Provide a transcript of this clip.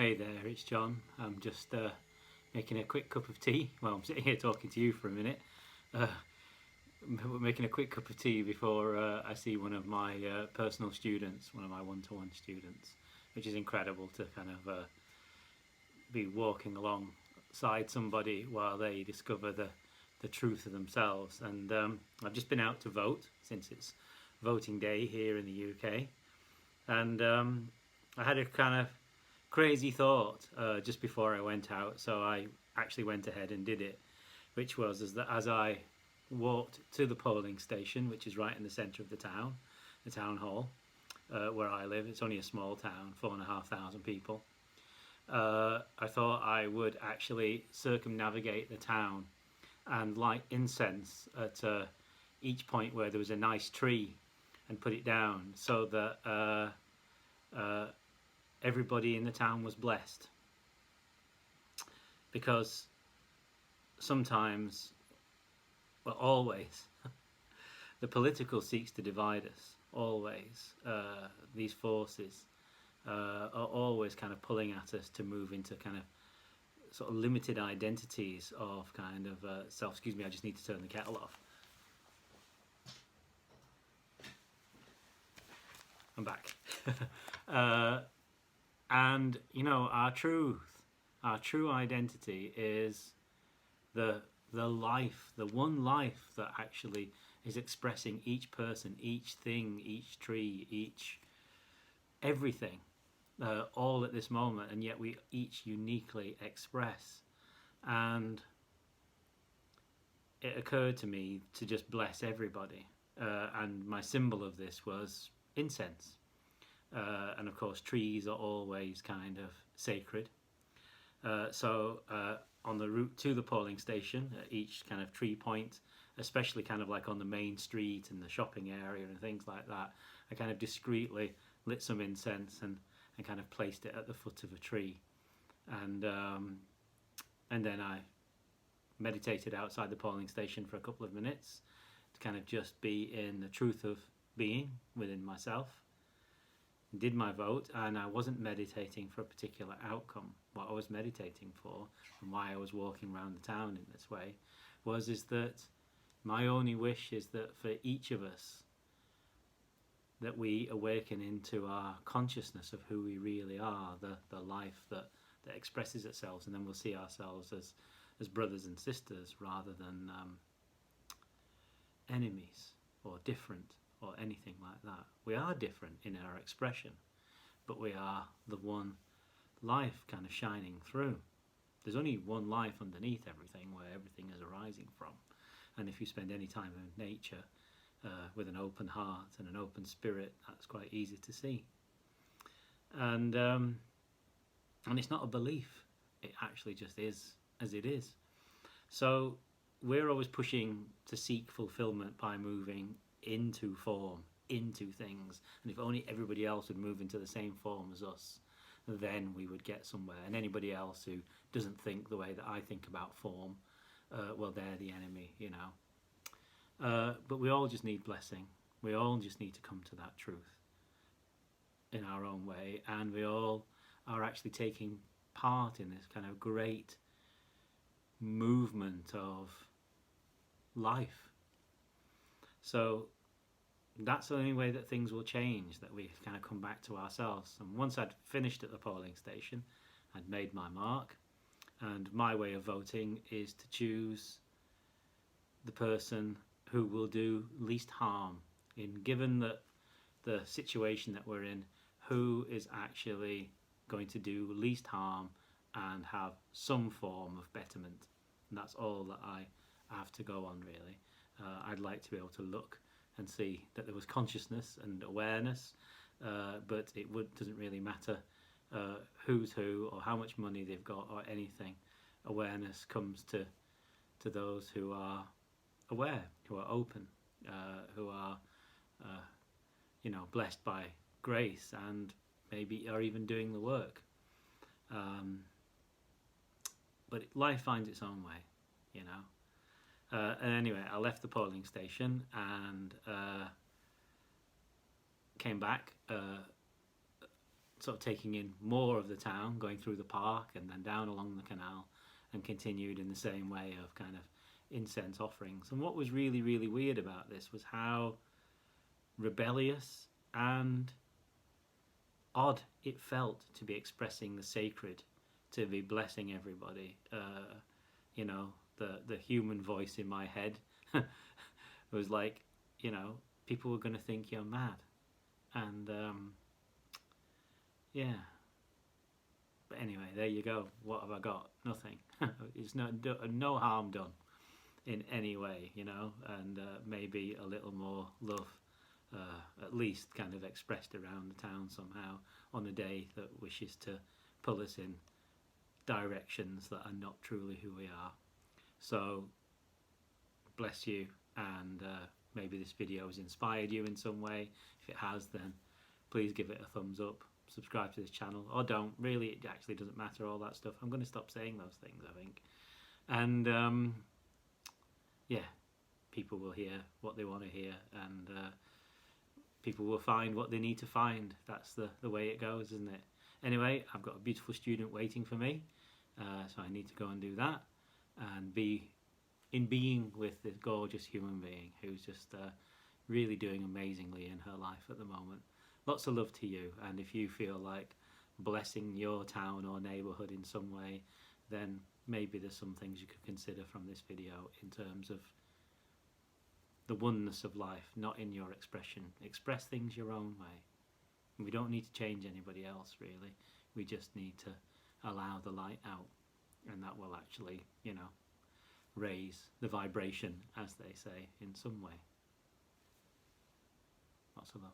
Hey there, it's John. I'm just making a quick cup of tea. Well, I'm sitting here talking to you for a minute. Uh, Making a quick cup of tea before I see one of my personal students, one of my one-to-one students, which is incredible to kind of be walking alongside somebody while they discover the truth of themselves. And I've just been out to vote since it's voting day here in the UK. And I had a kind of crazy thought just before I went out, so I actually went ahead and did it, which was as I walked to the polling station, which is right in the centre of the town hall where I live. It's only a small town, 4,500 people. I thought I would actually circumnavigate the town and light incense at each point where there was a nice tree and put it down so that everybody in the town was blessed. Because sometimes, well, always, the political seeks to divide us. Always. These forces are always kind of pulling at us to move into kind of sort of limited identities of kind of self. Excuse me, I just need to turn the kettle off. I'm back. And you know, our true identity is the life, the one life that actually is expressing each person, each thing, each tree, each everything, all at this moment, and yet we each uniquely express. And it occurred to me to just bless everybody, and my symbol of this was incense. And of course trees are always kind of sacred, so on the route to the polling station, at each kind of tree point, especially kind of like on the main street and the shopping area and things like that, I kind of discreetly lit some incense and kind of placed it at the foot of a tree, and then I meditated outside the polling station for a couple of minutes to kind of just be in the truth of being within myself. Did my vote, and I wasn't meditating for a particular outcome. What I was meditating for, and why I was walking around the town in this way, is that my only wish is that for each of us, that we awaken into our consciousness of who we really are, the life that expresses itself, and then we'll see ourselves as brothers and sisters rather than enemies or different or anything like that. We are different in our expression, but we are the one life kind of shining through. There's only one life underneath everything, where everything is arising from. And if you spend any time in nature with an open heart and an open spirit, that's quite easy to see. And it's not a belief, it actually just is as it is. So we're always pushing to seek fulfillment by moving into form, into things, and if only everybody else would move into the same form as us, then we would get somewhere. And anybody else who doesn't think the way that I think about form, well, they're the enemy, you know. But we all just need blessing. We all just need to come to that truth in our own way, and we all are actually taking part in this kind of great movement of life. So that's the only way that things will change, that we kind of come back to ourselves. And once I'd finished at the polling station, I'd made my mark, and my way of voting is to choose the person who will do least harm. Given that the situation that we're in, who is actually going to do least harm and have some form of betterment. And that's all that I have to go on, really. I'd like to be able to look and see that there was consciousness and awareness, but it doesn't really matter who's who or how much money they've got or anything. Awareness comes to those who are aware, who are open, who are blessed by grace and maybe are even doing the work. But life finds its own way, you know. And anyway, I left the polling station and came back sort of taking in more of the town, going through the park and then down along the canal, and continued in the same way of kind of incense offerings. And what was really, really weird about this was how rebellious and odd it felt to be expressing the sacred, to be blessing everybody. You know, the human voice in my head was like, you know, people were going to think you're mad. And yeah. But anyway, there you go. What have I got? Nothing. It's no harm done in any way, you know, and maybe a little more love, at least kind of expressed around the town somehow on a day that wishes to pull us in directions that are not truly who we are. So, bless you, and maybe this video has inspired you in some way. If it has, then please give it a thumbs up, subscribe to this channel, or don't. Really, it actually doesn't matter, all that stuff. I'm going to stop saying those things, I think. And yeah, people will hear what they want to hear, and people will find what they need to find. That's the way it goes, isn't it? Anyway, I've got a beautiful student waiting for me, so I need to go and do that and be in being with this gorgeous human being who's just really doing amazingly in her life at the moment. Lots of love to you, and if you feel like blessing your town or neighbourhood in some way, then maybe there's some things you could consider from this video in terms of the oneness of life, not in your expression. Express things your own way. We don't need to change anybody else, really. We just need to allow the light out, and that will actually, you know, raise the vibration, as they say, in some way. Lots of love.